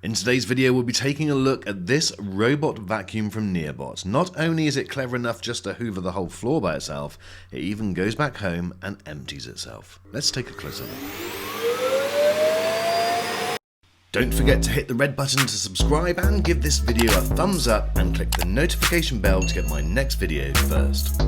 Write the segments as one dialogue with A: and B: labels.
A: In today's video, we'll be taking a look at this robot vacuum from Neabot. Not only is it clever enough just to hoover the whole floor by itself, it even goes back home and empties itself. Let's take a closer look. Don't forget to hit the red button to subscribe and give this video a thumbs up and click the notification bell to get my next video first.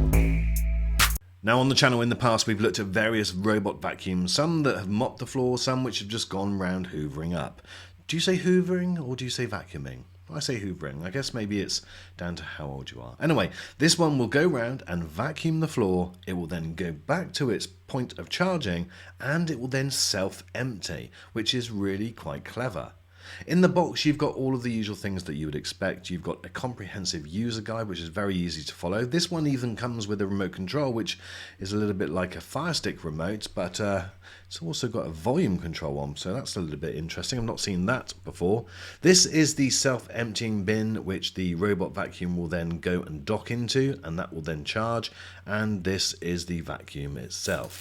A: Now on the channel in the past we've looked at various robot vacuums, some that have mopped the floor, some which have just gone round hoovering up. Do you say hoovering or do you say vacuuming? I say hoovering. I guess maybe it's down to how old you are. Anyway, this one will go round and vacuum the floor. It will then go back to its point of charging and it will then self-empty, which is really quite clever. In the box you've got all of the usual things that you would expect. You've got a comprehensive user guide which is very easy to follow. This one even comes with a remote control which is a little bit like a Fire Stick remote, but it's also got a volume control on, so that's a little bit interesting. I've not seen that before. This is the self-emptying bin which the robot vacuum will then go and dock into, and that will then charge, and this is the vacuum itself.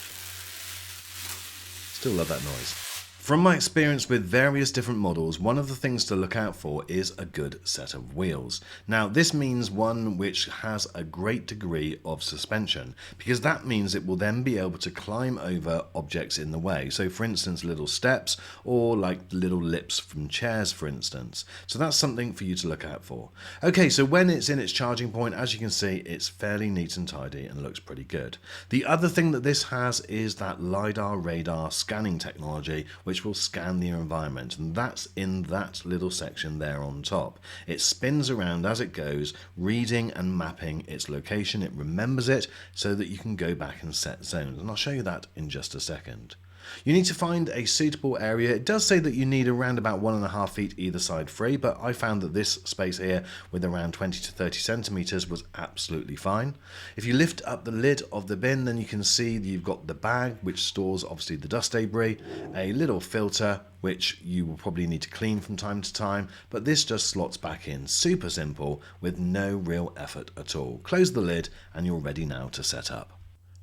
A: Still love that noise. From my experience with various different models, one of the things to look out for is a good set of wheels. Now this means one which has a great degree of suspension, because that means it will then be able to climb over objects in the way. So for instance little steps or like little lips from chairs for instance. So that's something for you to look out for. Okay, so when it's in its charging point, as you can see, it's fairly neat and tidy and looks pretty good. The other thing that this has is that LiDAR radar scanning technology, which will scan the environment, and that's in that little section there on top. It spins around as it goes, reading and mapping its location. It remembers it so that you can go back and set zones, and I'll show you that in just a second. You need to find a suitable area. It does say that you need around about 1.5 feet either side free, but I found that this space here with around 20 to 30 centimeters was absolutely fine. If you lift up the lid of the bin, then you can see that you've got the bag which stores obviously the dust debris, a little filter which you will probably need to clean from time to time, but this just slots back in. Super simple with no real effort at all. Close the lid and you're ready now to set up.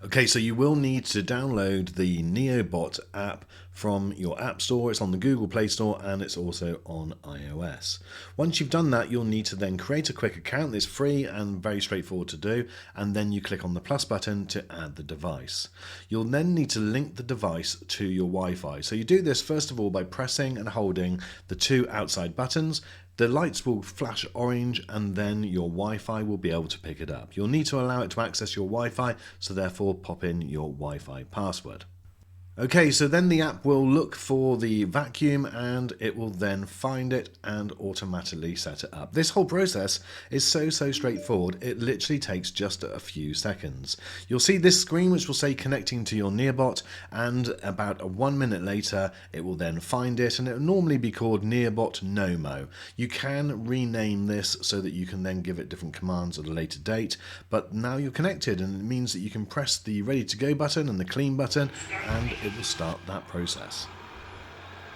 A: Okay, so you will need to download the Neabot app from your App Store. It's on the Google Play Store and it's also on iOS. Once you've done that, you'll need to then create a quick account. It's free and very straightforward to do, and then you click on the plus button to add the device. You'll then need to link the device to your Wi-Fi. So you do this first of all by pressing and holding the two outside buttons. The lights will flash orange and then your Wi-Fi will be able to pick it up. You'll need to allow it to access your Wi-Fi, so therefore pop in your Wi-Fi password. Okay, so then the app will look for the vacuum and it will then find it and automatically set it up. This whole process is so straightforward. It literally takes just a few seconds. You'll see this screen which will say connecting to your Neabot, and about 1 minute later it will then find it, and it will normally be called Neabot Nomo. You can rename this so that you can then give it different commands at a later date, but now you're connected and it means that you can press the ready to go button and the clean button and it will start that process.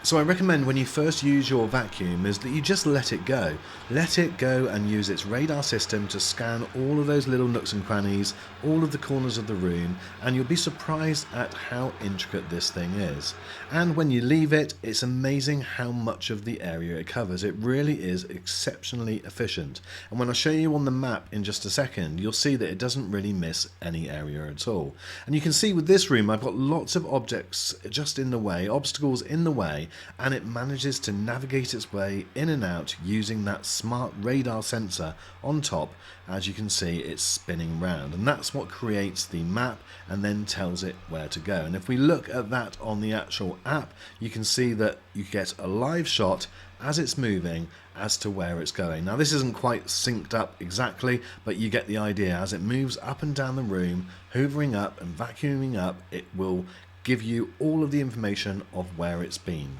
A: So I recommend when you first use your vacuum is that you just let it go. Let it go and use its radar system to scan all of those little nooks and crannies, all of the corners of the room, and you'll be surprised at how intricate this thing is. And when you leave it, it's amazing how much of the area it covers. It really is exceptionally efficient. And when I show you on the map in just a second, you'll see that it doesn't really miss any area at all. And you can see with this room, I've got lots of objects just in the way, obstacles in the way, and it manages to navigate its way in and out using that smart radar sensor on top. As you can see, it's spinning round, and that's what creates the map and then tells it where to go. And if we look at that on the actual app, you can see that you get a live shot as it's moving as to where it's going. Now this isn't quite synced up exactly, but you get the idea. As it moves up and down the room, hoovering up and vacuuming up, it will give you all of the information of where it's been.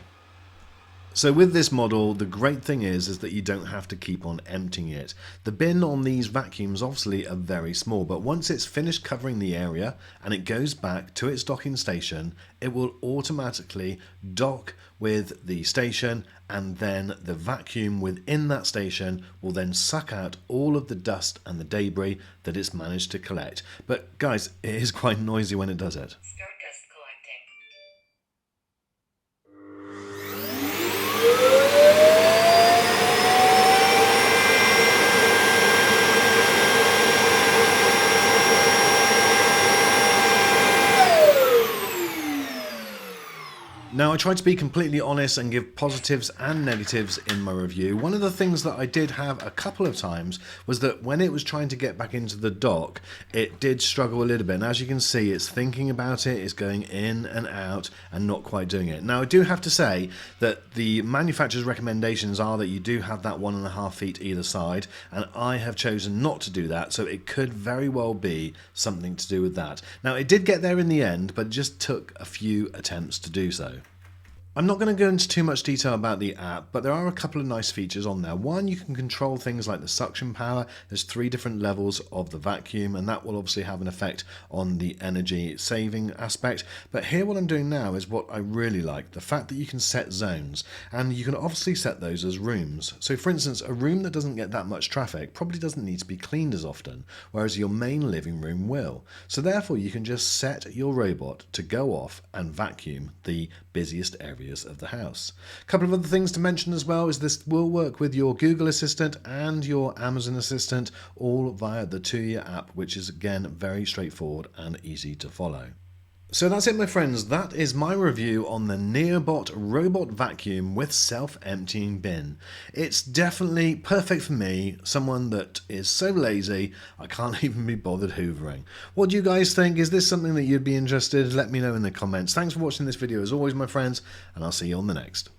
A: So with this model, the great thing is that you don't have to keep on emptying it. The bin on these vacuums obviously are very small, but once it's finished covering the area and it goes back to its docking station, it will automatically dock with the station, and then the vacuum within that station will then suck out all of the dust and the debris that it's managed to collect. But guys, it is quite noisy when it does it. Now, I tried to be completely honest and give positives and negatives in my review. One of the things that I did have a couple of times was that when it was trying to get back into the dock, it did struggle a little bit. And as you can see, it's thinking about it, it's going in and out and not quite doing it. Now, I do have to say that the manufacturer's recommendations are that you do have that 1.5 feet either side, and I have chosen not to do that, so it could very well be something to do with that. Now, it did get there in the end, but it just took a few attempts to do so. I'm not going to go into too much detail about the app, but there are a couple of nice features on there. One, you can control things like the suction power. There's 3 different levels of the vacuum, and that will obviously have an effect on the energy saving aspect. But here what I'm doing now is what I really like, the fact that you can set zones, and you can obviously set those as rooms. So for instance, a room that doesn't get that much traffic probably doesn't need to be cleaned as often, whereas your main living room will. So therefore you can just set your robot to go off and vacuum the busiest areas of the house. A couple of other things to mention as well is this will work with your Google Assistant and your Amazon Assistant, all via the 2-year app, which is again very straightforward and easy to follow. So that's it, my friends. That is my review on the Neabot robot vacuum with self-emptying bin. It's definitely perfect for me, someone that is so lazy I can't even be bothered hoovering. What do you guys think? Is this something that you'd be interested in? Let me know in the comments. Thanks for watching this video as always, my friends, and I'll see you on the next.